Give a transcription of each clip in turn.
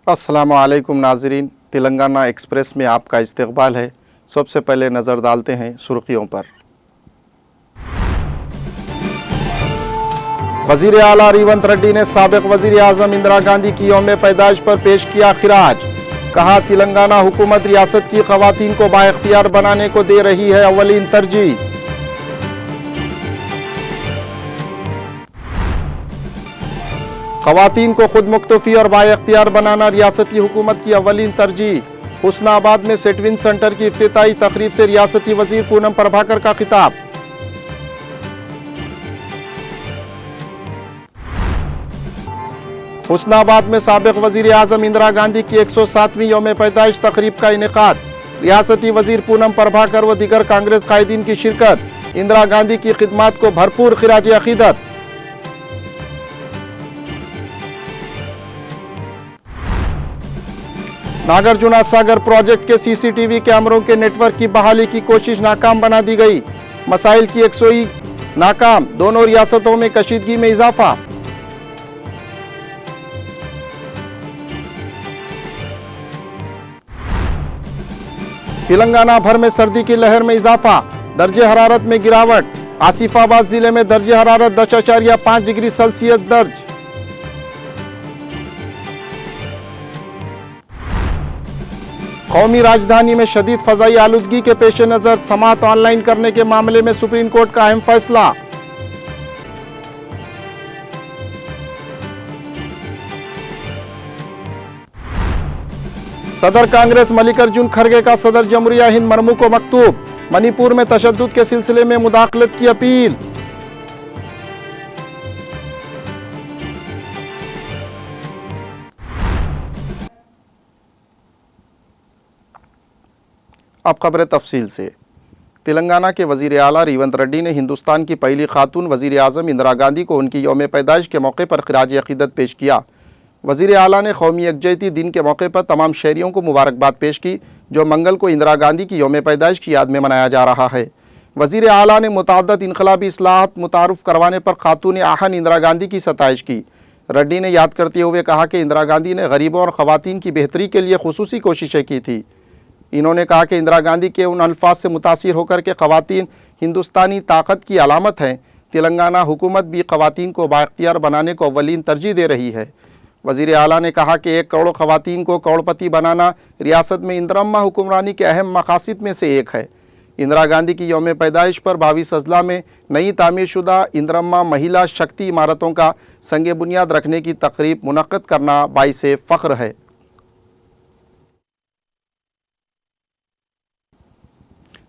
अस्सलामु अलैकुम नाज़रीन, तेलंगाना एक्सप्रेस में आपका इस्तकबाल है। सबसे पहले नज़र डालते हैं सुर्खियों पर। वज़ीर आला रेवंत रेड्डी ने साबिक़ वज़ीर आज़म इंदिरा गांधी की यौम पैदाइश पर पेश किया खिराज। कहा, तेलंगाना हुकूमत रियासत की ख़वातीन को बाइख्तियार बनाने को दे रही है अव्वलीन तरजीह। ख़वातीन को खुद मुख्तफी और बाइख्तियार बनाना रियासती हुकूमत की अव्वलीन तरजीह। हुस्नाबाद में सेटविन सेंटर की इफ्तिताई तकरीब से रियासती वजीर पूनम प्रभाकर का खिताब। हुस्नाबाद में साबिक़ वज़ीर आज़म इंदिरा गांधी की 107वीं यौम पैदाइश तकरीब का इनेकाद। रियासती वजीर पूनम प्रभाकर व दीगर कांग्रेस कायदीन की शिरकत। इंदिरा गांधी की खिदमात को भरपूर खिराज अकीदत। नागार्जुन सागर प्रोजेक्ट के सीसीटीवी कैमरों के नेटवर्क की बहाली की कोशिश नाकाम बना दी गई। मसाइल की यकसुई नाकाम। दोनों रियासतों में कशीदगी में इजाफा। तेलंगाना भर में सर्दी की लहर में इजाफा। दर्जे हरारत में गिरावट। आसिफाबाद जिले में दर्जे हरारत 10.5 डिग्री सेल्सियस दर्ज। कौमी राजधानी में शदीद फजाई आलूदगी के पेश नजर समात ऑनलाइन करने के मामले में सुप्रीम कोर्ट का अहम फैसला। सदर कांग्रेस मल्लिकार्जुन खड़गे का सदर जमहूरिया हिंद मरमू को मकतूब। मणिपुर में तशद्दुद के सिलसिले में मुदाखलत की अपील। अब खबरें तफसील से। तेलंगाना के वज़ीर आला रेवंत रेड्डी ने हिंदुस्तान की पहली खातून वज़ीर आज़म इंदिरा गांधी को उनकी यौम पैदाइश के मौके पर खिराज अक़ीदत पेश किया। वज़ीर आला ने कौमी यकजहती दिन के मौके पर तमाम शहरियों को मुबारकबाद पेश की, जो मंगल को इंदिरा गांधी की यौम पैदाइश की याद में मनाया जा रहा है। वज़ीर आला ने मुतअद्दिद इनक़लाबी इस्लाहात मुतारुफ़ करवाने पर खातून आहन इंदिरा गांधी की सताइश की। रेड्डी ने याद करते हुए कहा कि इंदिरा गांधी ने गरीबों और ख़वातीन की बेहतरी के लिए खुसूसी कोशिशें की थी। इन्होंने कहा कि इंदिरा गांधी के उन अल्फाज से मुतासिर होकर के ख़वातीन हिंदुस्तानी ताकत की अलामत हैं। तेलंगाना हुकूमत भी ख़वातीन को बाइख्तियार बनाने को अव्वलीन तरजीह दे रही है। वज़ीर आला ने कहा कि 1 करोड़ ख़वातीन को करोड़पति बनाना रियासत में इंदिरम्मा हुक्मरानी के अहम मकासद में से एक है। इंदिरा गांधी की यौम पैदाइश पर 22 अजला में नई तामीरशुदा इंदिरम्मा महिला शक्ति इमारतों का संग बुनियाद रखने की तकरीब मुनक़्क़द करना बाइसे फ़ख्र है।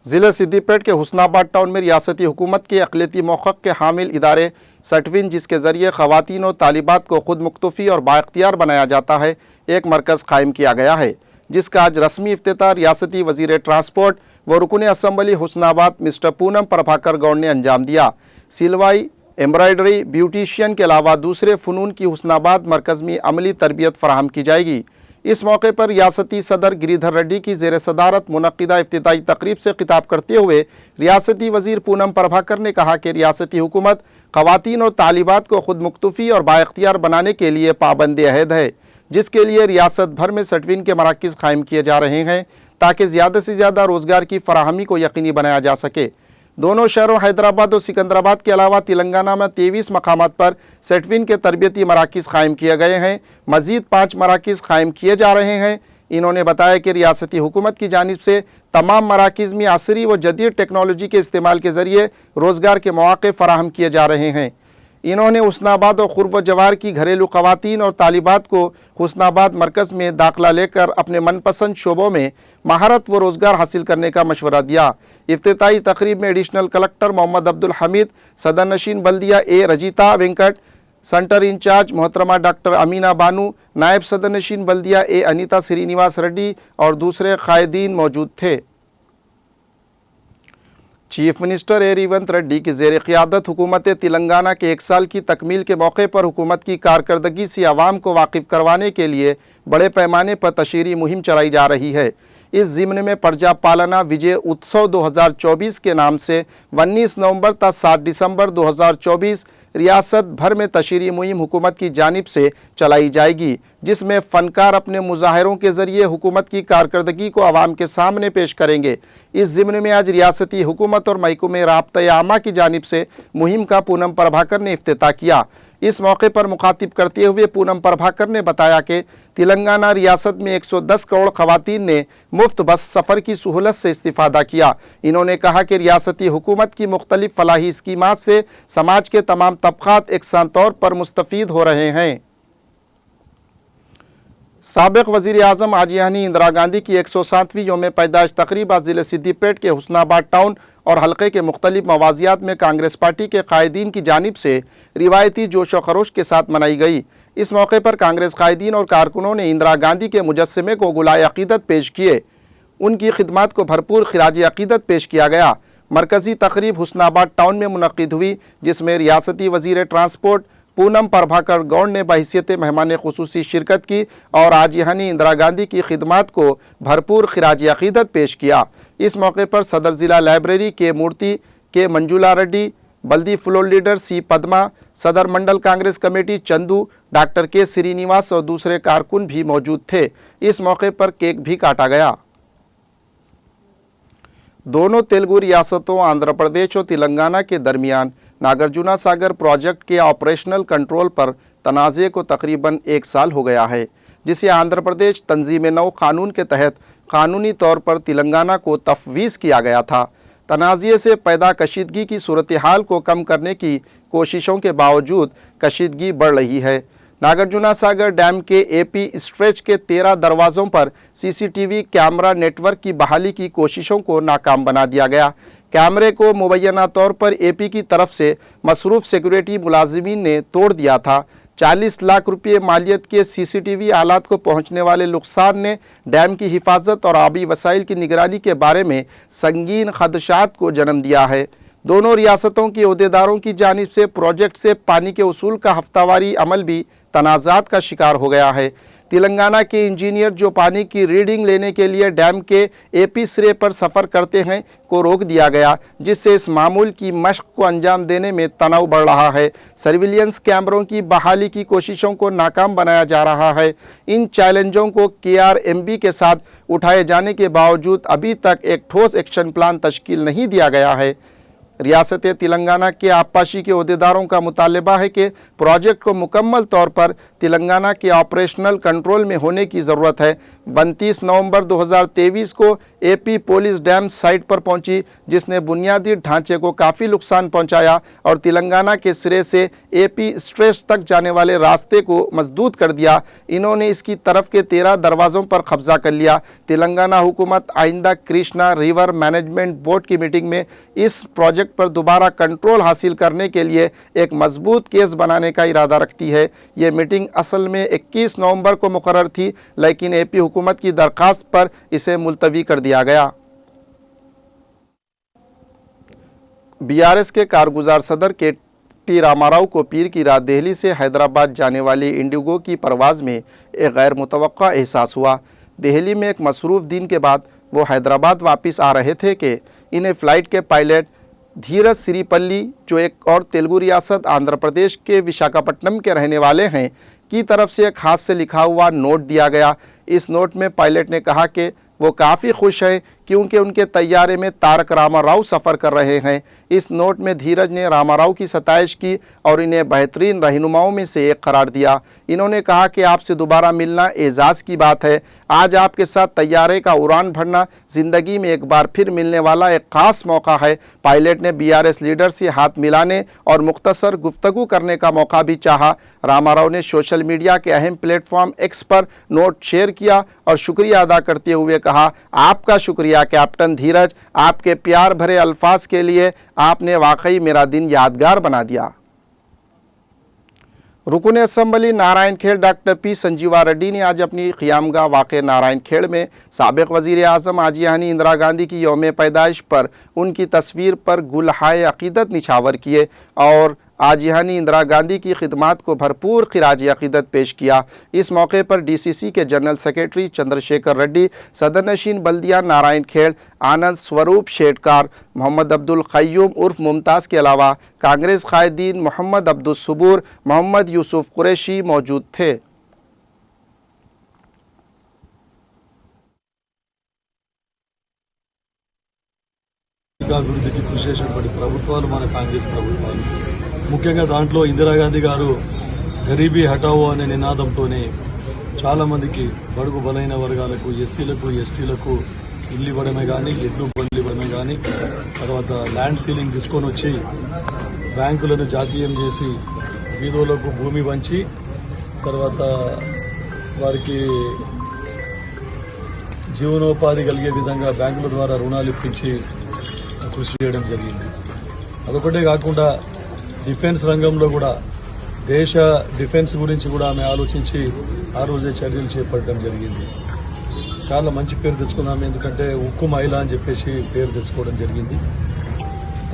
ज़िले सिद्दीपेट के हुस्नाबाद टाउन में रियासती हुकूमत के अक़लियती मौक़िफ़ के हामिल इदारे सेटविन, जिसके ज़रिए ख़वातीन और तालिबात को खुद मुख्तफी और बाइख्तियार बनाया जाता है, एक मरकज़ कायम किया गया है, जिसका आज रस्मी इफ्तिताह रियासती वज़ीर ट्रांसपोर्ट व रुकन असम्बली हुस्नाबाद मिस्टर पूनम प्रभाकर गौड़ ने अंजाम दिया। सिलवाई, एम्ब्रॉयडरी, ब्यूटिशियन के अलावा दूसरे फ़नून की हुस्नाबाद मरकज़ में अमली तरबियत फ़राहम की जाएगी। इस मौके पर रियासती सदर गिरिधर रेड्डी की ज़ेर सदारत मुनक़्क़िदा इफ्तिताई तकरीब से खिताब करते हुए रियासती वज़ीर पूनम प्रभाकर ने कहा कि रियासती हुकूमत ख़वातीन और तालिबात को खुद मुख्तफी और बाइख्तियार बनाने के लिए पाबंद अहद है, जिसके लिए रियासत भर में सेटविन के मराकिज़ कायम किए जा रहे हैं, ताकि ज़्यादा से ज़्यादा रोज़गार की फ़राहमी को यकीनी बनाया जा सके। दोनों शहरों हैदराबाद और सिकंदराबाद के अलावा तेलंगाना में 23 मकामात पर सेटविन के तरबियती मराकिज़ कायम किए गए हैं। मज़ीद 5 मराकिज़ कायम किए जा रहे हैं। इन्होंने बताया कि रियासती हुकूमत की जानिब से तमाम मराकिज़ में असरी व जदीद टेक्नोलॉजी के इस्तेमाल के ज़रिए रोज़गार के मौक़े फ़राहम किए जा रहे हैं। इन्होंने हुस्नाबाद और खुर्ब जवार की घरेलू ख़वातीन और तालिबात को हुस्नाबाद मरकज़ में दाखिला लेकर अपने मनपसंद शोबों में महारत व रोज़गार हासिल करने का मशवरा दिया। इफ्तिताई तकरीब में एडिशनल कलेक्टर मोहम्मद अब्दुल हमीद, सदर नशीन बल्दिया ए रजीता वेंकट, सेंटर इंचार्ज मोहतरमा डॉक्टर अमीना बानू, नायब सदर नशीन बल्दिया ए अनीता श्रीनिवास रेड्डी और दूसरे कायदीन मौजूद थे। चीफ मिनिस्टर ए रेवंत रेड्डी की ज़ेर क़ियादत हुकूमत तेलंगाना के 1 साल की तकमील के मौके पर हुकूमत की कारकर्दगी से आवाम को वाकिफ़ करवाने के लिए बड़े पैमाने पर तशहीरी मुहिम चलाई जा रही है। इस ज़िम्न में प्रजा पालना विजय उत्सव 2024 के नाम से 19 नवंबर तक 7 दिसंबर 2024 रियासत भर में तशहीरी मुहिम हुकूमत की जानिब से चलाई जाएगी, जिसमें फ़नकार अपने मुजाहरों के ज़रिए हुकूमत की कारकर्दगी को आवाम के सामने पेश करेंगे। इस ज़िम्न में आज रियासती हुकूमत और महकमे राब्ता आमा की जानिब से मुहिम का पूनम प्रभाकर ने इफ्तिताह किया। इस मौके पर मुखातिब करते हुए पूनम प्रभाकर ने बताया कि तेलंगाना रियासत में 110 करोड़ खवातीन ने मुफ्त बस सफ़र की सहूलत से इस्तिफ़ादा किया। इन्होंने कहा कि रियासती हुकूमत की मुख्तलिफ फलाही स्कीमात से समाज के तमाम तबक़ात एकसां तौर पर मुस्तफ़ीद हो रहे हैं। साबिक़ वज़ीर-ए-आज़म आजियानी इंदिरा गांधी की 107वीं योम पैदाइश तकरीब आज ज़िले सिद्दीपेट के हुस्नाबाद टाउन और हल्के के मुख्तलिफ मवाज़ियात में कांग्रेस पार्टी के कायदीन की जानिब से रिवायती जोश व खरोश के साथ मनाई गई। इस मौके पर कांग्रेस कायदीन और कारकुनों ने इंदिरा गांधी के मुजस्समे को गुलाए अक़ीदत पेश किए। उनकी खिदमत को भरपूर खिराज अक़ीदत पेश किया गया। मरकज़ी तकरीब हुस्नाबाद टाउन में मुनक़्क़िद हुई, जिसमें रियासती वज़ीर ट्रांसपोर्ट पूनम प्रभाकर गौड़ ने बहैसियत मेहमान खुसूसी शिरकत की और आजियानी इंदिरा गांधी की खिदमत को भरपूर खिराज अक़ीदत पेश किया। इस मौके पर सदर ज़िला लाइब्रेरी के मूर्ति के मंजुला रेड्डी, बल्दी फ्लोर लीडर सी पद्मा, सदर मंडल कांग्रेस कमेटी चंदू, डॉक्टर के श्रीनिवास और दूसरे कारकुन भी मौजूद थे। इस मौके पर केक भी काटा गया। दोनों तेलुगु रियासतों आंध्र प्रदेश और तेलंगाना के दरमियान नागार्जुना सागर प्रोजेक्ट के ऑपरेशनल कंट्रोल पर तनाज़े को तकरीबन 1 साल हो गया है, जिसे आंध्र प्रदेश तंजीम नौ कानून के तहत कानूनी तौर पर तेलंगाना को तफवीज़ किया गया था। तनाज़े से पैदा कशीदगी की सूरत हाल को कम करने की कोशिशों के बावजूद कशीदगी बढ़ रही है। नागार्जुना सागर डैम के एपी स्ट्रेच के 13 दरवाज़ों पर सीसीटीवी कैमरा नेटवर्क की बहाली की कोशिशों को नाकाम बना दिया गया। कैमरे को मुबैना तौर पर एपी की तरफ से मसरूफ़ सिक्योरिटी मुलाजिमीन ने तोड़ दिया था। 40 लाख रुपये मालियत के सीसीटीवी आलात को पहुंचने वाले नुकसान ने डैम की हिफाजत और आबी वसाइल की निगरानी के बारे में संगीन खदशात को जन्म दिया है। दोनों रियासतों के अहदेदारों की जानिब से प्रोजेक्ट से पानी के उसूल का हफ्तावारी अमल भी तनाज़ात का शिकार हो गया है। तेलंगाना के इंजीनियर जो पानी की रीडिंग लेने के लिए डैम के एपी सिरे पर सफ़र करते हैं को रोक दिया गया, जिससे इस मामूल की मशक़ को अंजाम देने में तनाव बढ़ रहा है। सर्विलियंस कैमरों की बहाली की कोशिशों को नाकाम बनाया जा रहा है। इन चैलेंजों को KRMB के साथ उठाए जाने के बावजूद अभी तक एक ठोस एक्शन प्लान तश्कील नहीं दिया गया है। रियासत तेलंगाना के आबपाशी के अहदेदारों का मुतालबा है कि प्रोजेक्ट को मुकम्मल तौर पर तेलंगाना के ऑपरेशनल कंट्रोल में होने की ज़रूरत है। 29 नवंबर 2023 को एपी पुलिस डैम साइट पर पहुंची, जिसने बुनियादी ढांचे को काफ़ी नुकसान पहुंचाया और तेलंगाना के सिरे से एपी स्ट्रेच तक जाने वाले रास्ते को मजदूद कर दिया। इन्होंने इसकी तरफ के 13 दरवाज़ों पर कब्जा कर लिया। तेलंगाना हुकूमत आइंदा कृष्णा रिवर मैनेजमेंट बोर्ड की मीटिंग में इस प्रोजेक्ट पर दोबारा कंट्रोल हासिल करने के लिए एक मजबूत केस बनाने का इरादा रखती है। ये मीटिंग असल में 21 नवंबर को मुकर्रर थी, लेकिन एपी हुकूमत की दरख्वास्त पर इसे मुलतवी कर दिया गया। BRS के कारगुजार सदर के टी रामाराव को पीर की रात दिल्ली से हैदराबाद जाने वाली इंडिगो की परवाज़ में एक गैर मुतवक्का एहसास हुआ। दिल्ली में एक मसरूफ़ दिन के बाद वो हैदराबाद वापस आ रहे थे कि इन्हें फ़्लाइट के पायलट धीरज सिरीपल्ली, जो एक और तेलुगु रियासत आंध्र प्रदेश के विशाखापट्टनम के रहने वाले हैं, की तरफ से एक हाथ से लिखा हुआ नोट दिया गया। इस नोट में पायलट ने कहा कि वो काफ़ी खुश है क्योंकि उनके तैयारे में तारक रामाराव सफ़र कर रहे हैं। इस नोट में धीरज ने रामाराव की सताइश की और इन्हें बेहतरीन रहनुमाओं में से एक करार दिया। इन्होंने कहा कि आपसे दोबारा मिलना एजाज़ की बात है। आज आपके साथ तैयारे का उड़ान भरना ज़िंदगी में एक बार फिर मिलने वाला एक ख़ास मौका है। पायलट ने BRS लीडर से हाथ मिलाने और मुख्तसर गुफ्तगू करने का मौका भी चाहा। रामाराव ने सोशल मीडिया के अहम प्लेटफॉर्म X पर नोट शेयर किया और शुक्रिया अदा करते हुए कहा, आपका शुक्रिया कैप्टन धीरज, आपके प्यार भरे अल्फाज के लिए आपने वाकई मेरा दिन यादगार बना दिया। रुकन असम्बली नारायण खेड़ डॉक्टर P संजीवा रेड्डी ने आज अपनी क़ियामगाह वाक़े नारायण खेड़ में साबिक़ वज़ीर-ए-आज़म आजियानी इंदिरा गांधी की यौम पैदाइश पर उनकी तस्वीर पर गुलहाए अक़ीदत निछावर किए और आजियानी इंदिरा गांधी की खिदमत को भरपूर खिराज अक़ीदत पेश किया। इस मौके पर DCC के जनरल सेक्रेटरी चंद्रशेखर रेड्डी, सदरनशीन बल्दिया नारायण खेड़ आनंद स्वरूप शेटकार, मोहम्मद अब्दुल क़य्यूम उर्फ मुमताज़ के अलावा कांग्रेस कायदीन मोहम्मद अब्दुल सबूर, मोहम्मद यूसुफ कुरैशी मौजूद थे। పౌష్టికాభివృద్ధికి కృషి చేసినటువంటి ప్రభుత్వాలు మన కాంగ్రెస్ ప్రభుత్వాలు. ముఖ్యంగా దాంట్లో ఇందిరాగాంధీ గారు గరీబీ హటావో అనే నినాదంతోనే చాలా మందికి బడుగు బలైన వర్గాలకు, ఎస్సీలకు, ఎస్టీలకు ఇల్లు ఇవ్వడమే కానీ, ఎడ్లు బండ్లు ఇవ్వడమే కానీ, తర్వాత ల్యాండ్ సీలింగ్ తీసుకొని వచ్చి బ్యాంకులను జాతీయం చేసి వీధులకు భూమి వంచి తర్వాత వారికి జీవనోపాధి కలిగే విధంగా బ్యాంకుల ద్వారా రుణాలు ఇప్పించి కృషి చేయడం జరిగింది. అదొకటే కాకుండా డిఫెన్స్ రంగంలో కూడా దేశ డిఫెన్స్ గురించి కూడా ఆమె ఆలోచించి ఆ రోజే చర్యలు చేపట్టడం జరిగింది. చాలా మంచి పేరు తెచ్చుకున్నాం, ఎందుకంటే ఉక్కు మహిళ అని చెప్పేసి పేరు తెచ్చుకోవడం జరిగింది.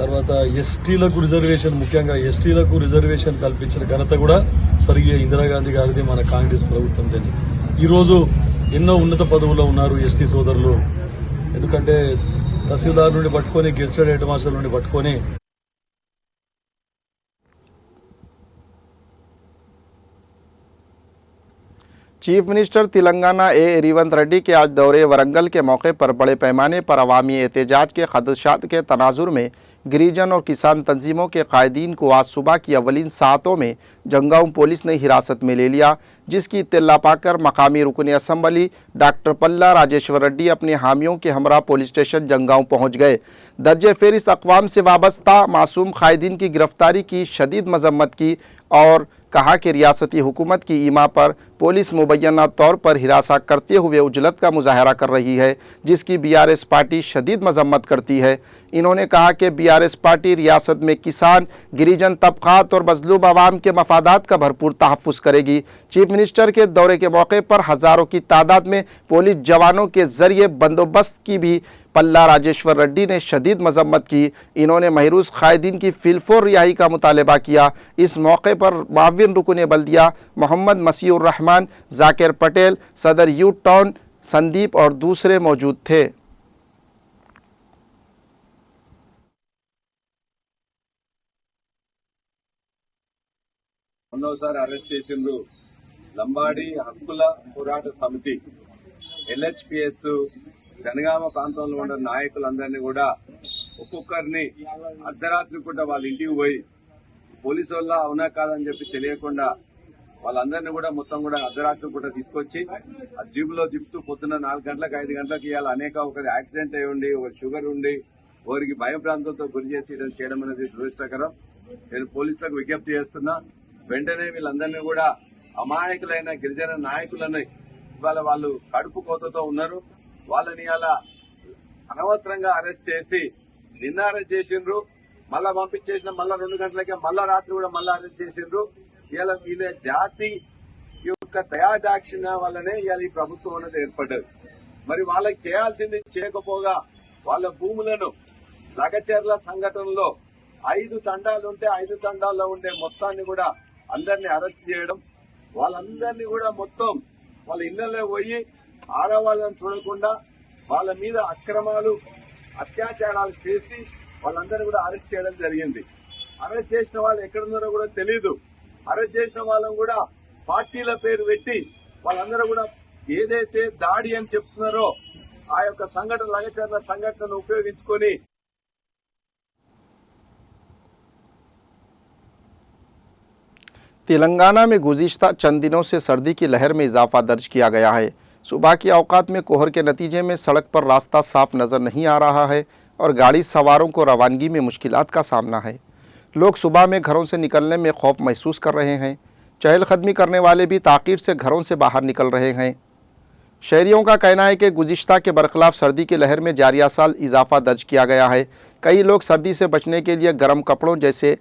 తర్వాత ఎస్టీలకు రిజర్వేషన్, ముఖ్యంగా ఎస్టీలకు రిజర్వేషన్ కల్పించిన ఘనత కూడా స్వర్గీయ ఇందిరాగాంధీ గారిది, మన కాంగ్రెస్ ప్రభుత్వందని. ఈరోజు ఎన్నో ఉన్నత పదవుల్లో ఉన్నారు ఎస్టీ సోదరులు. ఎందుకంటే తహసీల్దార్ నుండి పట్టుకొని, గెజిటెడ్ హెడ్ మాస్టర్ నుండి పట్టుకొని चीफ मिनिस्टर तेलंगाना रेवंत रेड्डी के आज दौरे वरंगल के मौके पर बड़े पैमाने पर अवामी एहतजाज के खदशात के तनाजुर में गिरिजन और किसान तंजीमों के कायदीन को आज सुबह की अवलिन सातों में जंगांव पुलिस ने हिरासत में ले लिया, जिसकी इत्तला पाकर मकामी रुकन असम्बली डॉक्टर पल्ला राजेश्वर रेड्डी अपने हामियों के हमरा पुलिस स्टेशन जंगांव पहुंच गए। दर्जे फेरिस्त अक़वाम से वाबस्ता मासूम कायदीन की गिरफ्तारी की शदीद मजम्मत की और कहा कि रियासती हुकूमत की ईमा पर पुलिस मुबैना तौर पर हिरासा करते हुए उजलत का मुजाहरा कर रही है, जिसकी बीआरएस पार्टी शदीद मजम्मत करती है। इन्होंने कहा कि बीआरएस पार्टी रियासत में किसान, गिरिजन तबकात और मजलूम आवाम के मफादात का भरपूर तहफ़्फ़ुज़ करेगी। चीफ मिनिस्टर के दौरे के मौके पर हज़ारों की तादाद में पुलिस जवानों के ज़रिए बंदोबस्त की भी पल्ला राजेश्वर रेड्डी ने शदीद मजम्मत की। इन्होंने महरूज कायदीन की फिलफोर रिहाई का मुतालबा किया। इस मौके पर माविन रुकन बल्दिया मोहम्मद मसीउर रहमान, जाकिर पटेल, सदर यू टाउन संदीप और दूसरे मौजूद थे। మొన్నోసారి అరెస్ట్ చేసిండ్రు లంబాడి హక్కుల పోరాట సమితి LHPS జనగామ ప్రాంతంలో ఉన్న నాయకులందరినీ కూడా ఒక్కొక్కరిని అర్ధరాత్రి పూట వాళ్ళ ఇంటికి పోయి పోలీసు వల్ల అవునా కాదని చెప్పి తెలియకుండా వాళ్ళందరినీ కూడా మొత్తం కూడా అర్ధరాత్రి పూట తీసుకొచ్చి ఆ జీబులో తిప్పుతూ పొద్దున్న 4 గంటలకు 5 గంటలకు ఇవాళ అనేక ఒకరి యాక్సిడెంట్ అయి ఉండి, ఒక షుగర్ ఉండి, ఒకరికి భయభ్రాంతులతో గురి చేసి చేయడం అనేది దురదృష్టకరం. నేను పోలీసులకు విజ్ఞప్తి చేస్తున్నా, వెంటనే వీళ్ళందరినీ కూడా అమాయకులైన గిరిజన నాయకులను ఇవాళ వాళ్ళు కడుపు కోతతో ఉన్నారు, వాళ్ళని అలా అనవసరంగా అరెస్ట్ చేసి నిన్న అరెస్ట్ చేసిండ్రు, మళ్ళా పంపించేసిన మళ్ళా 2 గంటలకే మళ్ళా రాత్రి కూడా మళ్ళా అరెస్ట్ చేసిండ్రు. ఇవాళ వీళ్ళ జాతి యొక్క దయాదాక్షిణ్య వల్లనే ఇవాళ ఈ ప్రభుత్వం అనేది ఏర్పడ్డది. మరి వాళ్ళకి చేయాల్సింది చేయకపోగా వాళ్ళ భూములను లగచర్ల సంఘటనలో 5 తండాలుంటే 5 తండాల్లో ఉండే మొత్తాన్ని కూడా అందరినీ అరెస్ట్ చేయడం, వాళ్ళందరినీ కూడా మొత్తం వాళ్ళ ఇళ్లలో పోయి ఆడవాళ్ళని చూడకుండా వాళ్ళ మీద అక్రమాలు, అత్యాచారాలు చేసి వాళ్ళందరినీ కూడా అరెస్ట్ చేయడం జరిగింది. అరెస్ట్ చేసిన వాళ్ళు ఎక్కడున్నారో కూడా తెలియదు. అరెస్ట్ చేసిన వాళ్ళని కూడా పార్టీల పేరు పెట్టి వాళ్ళందరూ కూడా ఏదైతే దాడి అని చెప్తున్నారో ఆ యొక్క సంఘటన, లగచర్ల సంఘటనను ఉపయోగించుకొని तेलंगाना में गुज़िश्ता चंद दिनों से सर्दी की लहर में इजाफा दर्ज किया गया है। सुबह के औकात में कोहर के नतीजे में सड़क पर रास्ता साफ नज़र नहीं आ रहा है और गाड़ी सवारों को रवानगी में मुश्किलात का सामना है। लोग सुबह में घरों से निकलने में खौफ महसूस कर रहे हैं। चहलकदमी करने वाले भी ताक़ीद से घरों से बाहर निकल रहे हैं। शहरियों का कहना है कि गुज़िश्ता के बरखिलाफ सर्दी की लहर में जारिया साल इजाफा दर्ज किया गया है। कई लोग सर्दी से बचने के लिए गर्म कपड़ों जैसे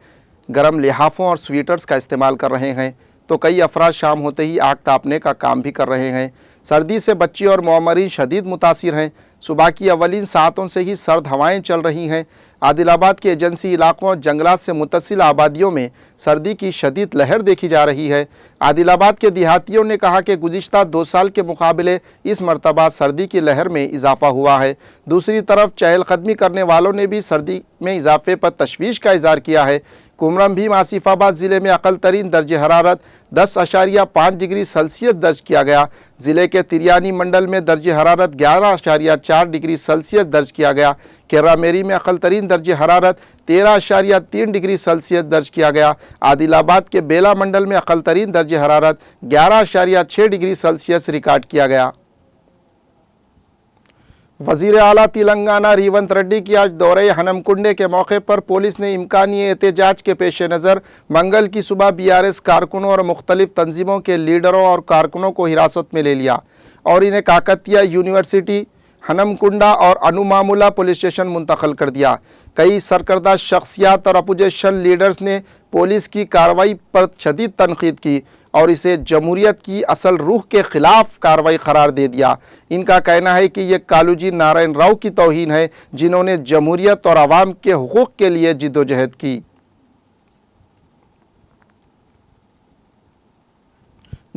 गर्म लिहाफ़ों और स्वेटर्स का इस्तेमाल कर रहे हैं, तो कई अफराद शाम होते ही आग तापने का काम भी कर रहे हैं। सर्दी से बच्चे और मौमरीन शदीद मुतासिर हैं। सुबह की अवलिन सातों से ही सर्द हवाएं चल रही हैं। आदिलाबाद के एजेंसी इलाकों और जंगलात से मुत्तसिल आबादियों में सर्दी की शदीद लहर देखी जा रही है। आदिलाबाद के देहातियों ने कहा कि गुज़िश्ता 2 साल के मुकाबले इस मरतबा सर्दी की लहर में इजाफा हुआ है। दूसरी तरफ चहलकदमी करने वालों ने भी सर्दी में इजाफे पर तशवीश का इज़हार किया है। कुमरम भीम आसिफाबाद ज़िले में अक़ल तरीन दर्ज हरारत 10.5 डिग्री सेल्सियस दर्ज किया गया। ज़िले के तिरियानी मंडल में दर्ज हरारत 11.4 डिग्री सेल्सियस दर्ज किया गया। केरामेरी में अक़ल तरीन दर्ज हरारत 13.3 डिग्री सेल्सियस दर्ज किया गया। आदिलाबाद के बेला मंडल में अक़ल तरीन दर्ज हरारत 11.6 डिग्री सेल्सियस रिकॉर्ड किया गया। वज़ीर आला तेलंगाना रेवंत रेड्डी की आज दौरे हनमकुंडे के मौके पर पुलिस ने इम्कानी एहतजाज के पेश नज़र मंगल की सुबह BRS कारकुनों और मुख्तलिफ तंजीमों के लीडरों और कारकुनों को हिरासत में ले लिया और इन्हें काकतिया यूनिवर्सिटी, हनमकुंडा और अनुमामुला पुलिस स्टेशन मुंतकिल कर दिया। कई सरकर्दा शख्सियात और अपोजिशन लीडर्स ने पुलिस की कार्रवाई पर शदीद तनकीद की और इसे जमहूरियत की असल रूह के ख़िलाफ़ कार्रवाई करार दे दिया। इनका कहना है कि ये कालूजी नारायण राव की तौहीन है, जिन्होंने जमहूरियत और आवाम के हुकूक़ के लिए जिद्दोजहद की।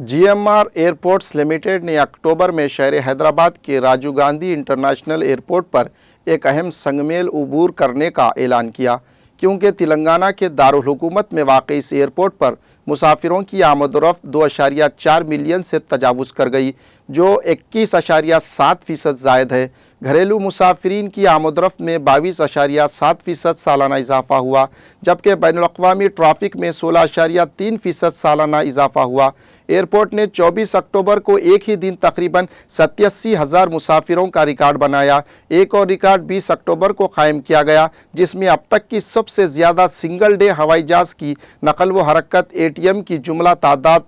GMR एयरपोर्ट्स लिमिटेड ने अक्टूबर में शहर हैदराबाद के राजीव गांधी इंटरनेशनल एयरपोर्ट पर एक अहम संगमेल उबूर करने का ऐलान किया, क्योंकि तेलंगाना के दारुल हुकूमत में वाक़ इस एयरपोर्ट पर मुसाफिरों की आमद-ओ-रफ़्त 2.4 मिलियन से तजावुज़ कर गई, जो 21.7% ज़ायद है। घरेलू मुसाफिरीन की आमद-ओ-रफ़्त में 22.7% सालाना इजाफ़ा हुआ, जबकि बैनुल-अक़वामी ट्रैफ़िक में 16.3% सालाना इजाफ़ा हुआ। एयरपोर्ट ने 24 अक्टूबर को एक ही दिन तकरीबन 87,000 मुसाफिरों का रिकॉर्ड बनाया। एक और रिकॉर्ड 20 अक्टूबर को कायम किया गया, जिसमें अब तक की सबसे ज़्यादा सिंगल डे हवाई जहाज़ की नकल व हरकत ATM की जुमला तादाद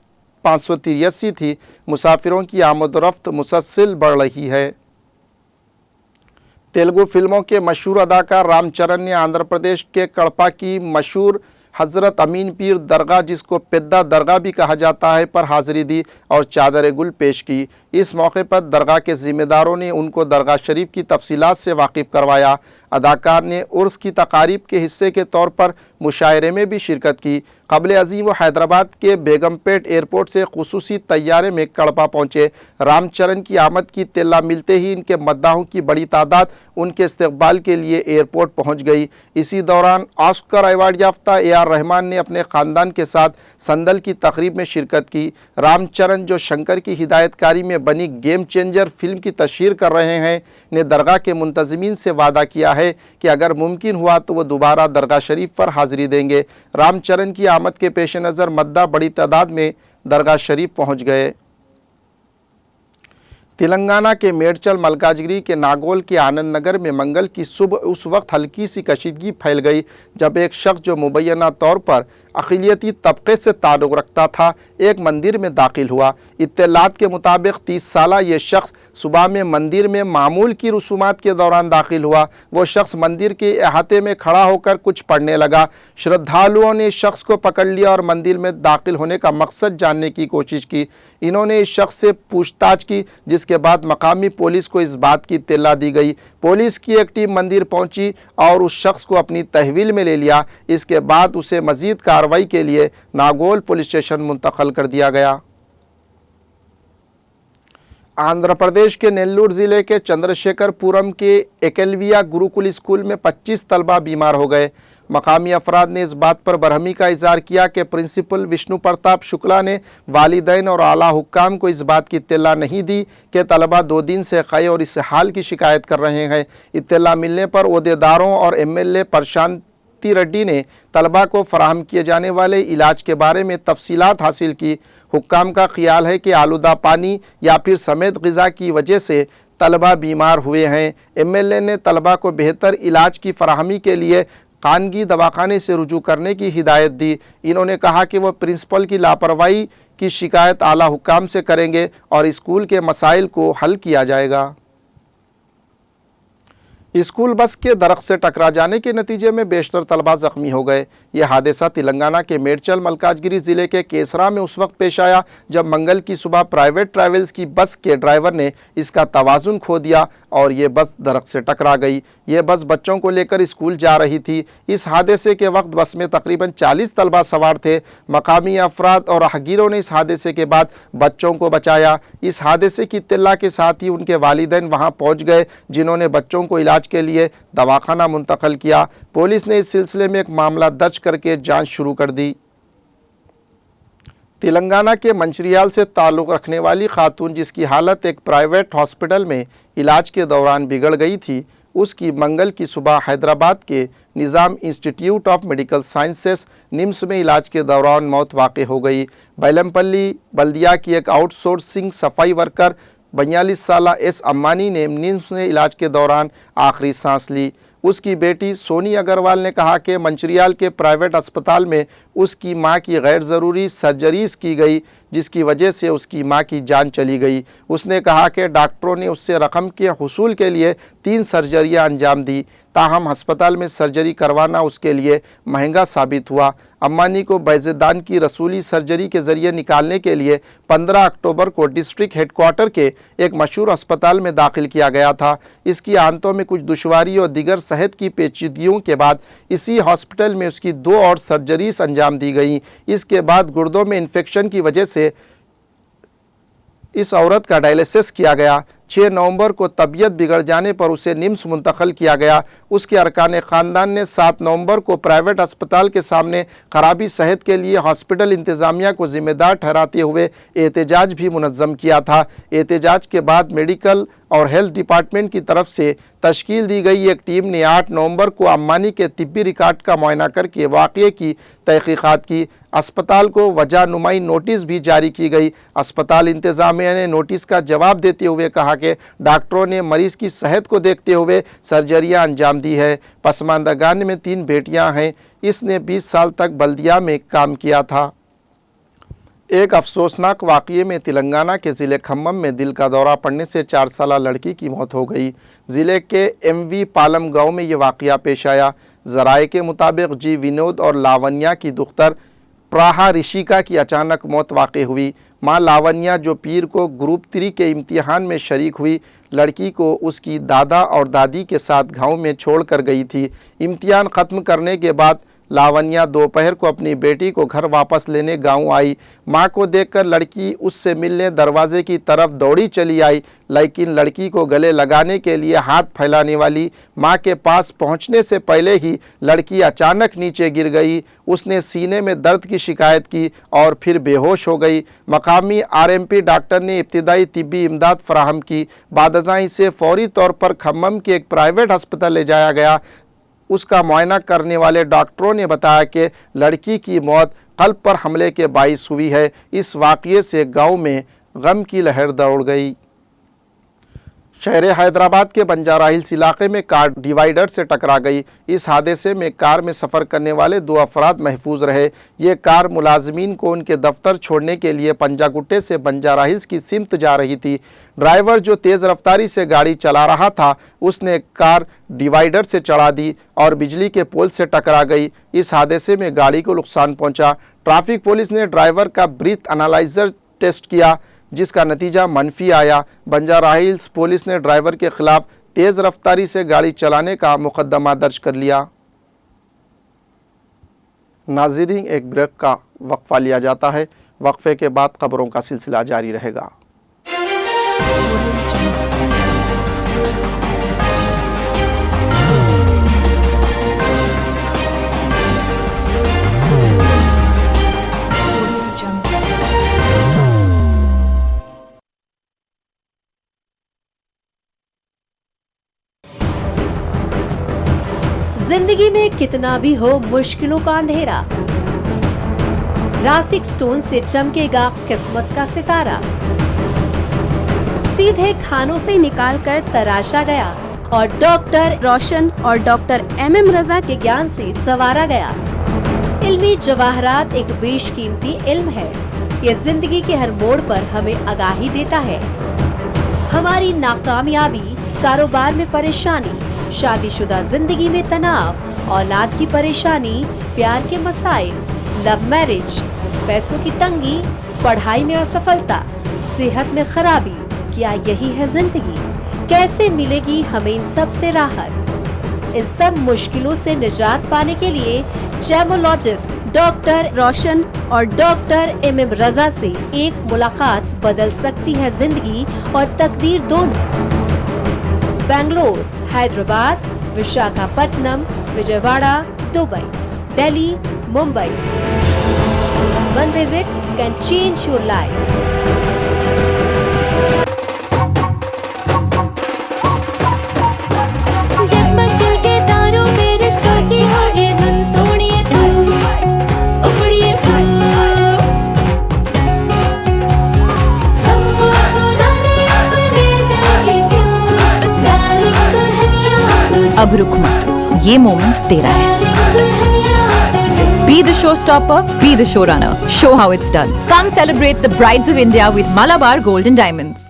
583 थी। मुसाफिरों की आमद-ओ-रफ़्त मुसलसल बढ़ रही है। तेलुगु फिल्मों के मशहूर अदाकार रामचरण ने आंध्र प्रदेश के कड़पा की मशहूर हज़रत अमीन पीर दरगाह, जिसको पेद्दा दरगाह भी कहा जाता है, पर हाज़िरी दी और चादर गुल पेश की। इस मौके पर दरगाह के ज़िम्मेदारों ने उनको दरगाह शरीफ की तफसीलात से वाकिफ़ करवाया। अदाकार ने उर्स की तकारीब के हिस्से के तौर पर मुशायरे में भी शिरकत की। क़ब्ल अज़ीं वो हैदराबाद के बेगमपेट एयरपोर्ट से खुसूसी तैयारे में कड़पा पहुँचे। रामचरण की आमद की इत्तला मिलते ही इनके मद्दाहों की बड़ी तादाद उनके इस्तकबाल के लिए एयरपोर्ट पहुँच गई। इसी दौरान ऑस्कर अवार्ड याफ्ता AR रहमान ने अपने ख़ानदान के साथ संदल की तकरीब में शिरकत की। रामचरण, जो शंकर की हिदायतकारी में बनी गेम चेंजर फिल्म की तशहीर कर रहे हैं, ने दरगाह के मुंतज़मीन से वादा किया है कि अगर मुमकिन हुआ तो वह दोबारा दरगाह शरीफ पर हाज़िरी देंगे। रामचरण की आमद के पेश नज़र मद्दा बड़ी तादाद में दरगाह शरीफ पहुँच गए। तेलंगाना के मेडचल मलकाजगिरी के नागोल के आनंद नगर में मंगल की सुबह उस वक्त हल्की सी कशीदगी फैल गई जब एक शख्स जो मुबैना तौर पर अक़लियती तबक़े से ताल्लुक़ रखता था, एक मंदिर में दाखिल हुआ। इत्तलात के मुताबिक 30 साला ये शख्स सुबह में मंदिर में मामूल की रसूमात के दौरान दाखिल हुआ। वो शख्स मंदिर के अहाते में खड़ा होकर कुछ पढ़ने लगा। श्रद्धालुओं ने इस शख्स को पकड़ लिया और मंदिर में दाखिल होने का मकसद जानने की कोशिश की। इन्होंने इस शख्स से पूछताछ की, जिसके बाद मकामी पुलिस को इस बात की इत्तला दी गई। पुलिस की एक टीम मंदिर पहुंची और उस शख्स को अपनी तहवील में ले लिया। इसके बाद उसे मजीद कार्रवाई के लिए नागोल पुलिस स्टेशन मुंतकिल कर दिया गया। आंध्र प्रदेश के नेल्लूर ज़िले के चंद्रशेखरपुरम के एकलविया गुरुकुल स्कूल में 25 तलबा बीमार हो गए। मकामी अफराद ने इस बात पर बरहमी का इज़हार किया कि प्रिंसिपल विष्णु प्रताप शुक्ला ने वालिदैन और आला हुक्काम को इस बात की इत्तला नहीं दी कि तलबा 2 दिन से क़े और इस हाल की शिकायत कर रहे हैं। इत्तला मिलने पर ओहदेदारों और MLA प्रशांति रेड्डी ने तलबा को फराहम किए जाने वाले इलाज के बारे में तफसीलात हासिल की। हुक्काम का ख्याल है कि आलूदा पानी या फिर समेत ग़िज़ा की वजह से तलबा बीमार हुए हैं। MLA ने तलबा को बेहतर इलाज की फराहमी के लिए खानगी दवाखाने से रुजू करने की हिदायत दी। इन्होंने कहा कि वह प्रिंसिपल की लापरवाही की शिकायत आला हुक्काम से करेंगे और स्कूल के मसाइल को हल किया जाएगा। स्कूल बस के दरख्त से टकरा जाने के नतीजे में बेशतर तलबा ज़ख्मी हो गए। यह हादसा तेलंगाना के मेडचल मलकाजगिरी ज़िले के केसरा में उस वक्त पेश आया जब मंगल की सुबह प्राइवेट ट्रैवल्स की बस के ड्राइवर ने इसका तवाज़ुन खो दिया और ये बस दरख्त से टकरा गई। ये बस बच्चों को लेकर स्कूल जा रही थी। इस हादसे के वक्त बस में तकरीबन 40 तलबा सवार थे। मकामी अफराद और राहगीरों ने इस हादसे के बाद बच्चों को बचाया। इस हादसे की इत्तला के साथ ही उनके वालिदैन वहाँ पहुँच गए, जिन्होंने बच्चों को इलाज के लिए दवाखाना मुंतकिल किया। पुलिस ने इस सिलसिले में एक मामला दर्ज करके जांच शुरू कर दी। तेलंगाना के मंचिरियाल से ताल्लुक़ रखने वाली खातून, जिसकी हालत एक प्राइवेट हॉस्पिटल में इलाज के दौरान बिगड़ गई थी, उसकी मंगल की सुबह हैदराबाद के Nizam institute of medical sciences NIMS में इलाज के दौरान मौत वाक़ हो गई। बैलमपल्ली बल्दिया की एक आउटसोर्सिंग सफाई वर्कर 42 साला एस अम्मानी ने निम्स में इलाज के दौरान आखिरी सांस ली। उसकी बेटी सोनी अग्रवाल ने कहा कि मंचिरियाल के प्राइवेट अस्पताल में उसकी मां की गैर ज़रूरी सर्जरीज की गई, जिसकी वजह से उसकी मां की जान चली गई। उसने कहा कि डॉक्टरों ने उससे रकम के हुसूल के लिए 3 सर्जरियां अंजाम दी, ताहम अस्पताल में सर्जरी करवाना उसके लिए महंगा साबित हुआ। अम्मानी को बैज़ेदान की रसूली सर्जरी के ज़रिए निकालने के लिए 15 अक्टूबर को डिस्ट्रिक्ट हेडक्वार्टर के एक मशहूर अस्पताल में दाखिल किया गया था। इसकी आंतों में कुछ दुश्वारी और दीगर सेहत की पेचीदगियों के बाद इसी हॉस्पिटल में उसकी 2 और सर्जरीज अंजाम दी गई। इसके बाद गुर्दों में इन्फेक्शन की वजह से इस औरत का डायलिसिस किया गया। 6 नवंबर को तबीयत बिगड़ जाने पर उसे निम्स मुंतकिल किया गया। उसके अरकान ख़ानदान ने 7 नवंबर को प्राइवेट अस्पताल के सामने खराबी सेहत के लिए हॉस्पिटल इंतज़ामिया को ज़िम्मेदार ठहराते हुए एहतजाज भी मुनज़्ज़म किया था। एहतजाज के बाद मेडिकल और हेल्थ डिपार्टमेंट की तरफ से तश्कील दी गई एक टीम ने 8 नवंबर को अम्मानी के तिब्बी रिकॉर्ड का मुआयना करके वाक़ये की तहक़ीक़ात की। अस्पताल को वजह नुमाई नोटिस भी जारी की गई। अस्पताल इंतज़ामिया ने नोटिस का जवाब देते हुए कहा कि डॉक्टरों ने मरीज़ की सेहत को देखते हुए सर्जरियां अंजाम दी है। पसमानदगान में 3 बेटियां हैं। इसने 20 साल तक बल्दिया में काम किया था। एक अफसोसनाक वाक़ये में तेलंगाना के ज़िले खम्मम में दिल का दौरा पड़ने से 4 साला लड़की की मौत हो गई। ज़िले के MV पालम गांव में ये वाक़या पेश आया। ज़राए के मुताबिक जी विनोद और लावण्या की दुख्तर प्राहा ऋषिका की अचानक मौत वाक़ हुई। माँ लावण्या जो पीर को ग्रुप 3 के इम्तिहान में शरीक हुई, लड़की को उसकी दादा और दादी के साथ गाँव में छोड़ कर गई थी। इम्तिहान ख़त्म करने के बाद लावण्या दोपहर को अपनी बेटी को घर वापस लेने गांव आई। मां को देखकर लड़की उससे मिलने दरवाजे की तरफ दौड़ी चली आई, लेकिन लड़की को गले लगाने के लिए हाथ फैलाने वाली मां के पास पहुंचने से पहले ही लड़की अचानक नीचे गिर गई। उसने सीने में दर्द की शिकायत की और फिर बेहोश हो गई। मकामी RMP डॉक्टर ने इब्तिदाई तिब्बी इमदाद फराहम की। बादशाह इसे फौरी तौर पर खम्मम के एक प्राइवेट अस्पताल ले जाया गया। उसका मुआयना करने वाले डॉक्टरों ने बताया कि लड़की की मौत कल्ब पर हमले के बाइस हुई है। इस वाक़ये से गांव में गम की लहर दौड़ गई। शहर हैदराबाद के बंजारा हिल्स इलाके में कार डिवाइडर से टकरा गई। इस हादसे में कार में सफ़र करने वाले 2 अफराद महफूज रहे। ये कार मुलाजमीन को उनके दफ्तर छोड़ने के लिए पंजागुट्टे से बंजारा हिल्स की सिमत जा रही थी। ड्राइवर जो तेज़ रफ्तारी से गाड़ी चला रहा था, उसने कार डिवाइडर से चढ़ा दी और बिजली के पोल से टकरा गई। इस हादसे में गाड़ी को नुकसान पहुंचा। ट्रैफिक पुलिस ने ड्राइवर का ब्रीथ एनालाइजर टेस्ट किया, जिसका नतीजा मनफी आया। बंजारा हिल्स पुलिस ने ड्राइवर के खिलाफ तेज़ रफ्तारी से गाड़ी चलाने का मुकदमा दर्ज कर लिया। नाज़रीन, एक ब्रेक का वक्फा लिया जाता है। वक्फे के बाद खबरों का सिलसिला जारी रहेगा। जिंदगी में कितना भी हो मुश्किलों का अंधेरा, रासिक स्टोन से चमकेगा किस्मत का सितारा। सीधे खानों से निकालकर तराशा गया और डॉक्टर रोशन और डॉक्टर MM रजा के ज्ञान से संवारा गया। इल्मी जवाहरात एक बेशकीमती इल्म है। ये जिंदगी के हर मोड़ पर हमें आगाही देता है। हमारी नाकामयाबी, कारोबार में परेशानी, शादीशुदा जिंदगी में तनाव, औलाद की परेशानी, प्यार के मसाइल, लव मैरिज, पैसों की तंगी, पढ़ाई में असफलता, सेहत में खराबी, क्या यही है जिंदगी? कैसे मिलेगी हमें इन सब से राहत? इन सब मुश्किलों से निजात पाने के लिए जेमोलॉजिस्ट डॉक्टर रोशन और डॉक्टर MM रजा से एक मुलाकात बदल सकती है जिंदगी और तकदीर दोनों। Bangalore, Hyderabad, Visakhapatnam, Vijayawada, Dubai, Delhi, Mumbai. One visit can change your life. अब रुक मत, ये मोमेंट तेरा है। Be the showstopper, be the showrunner. Show how it's done. Come celebrate the Brides of India with Malabar Gold and Diamonds.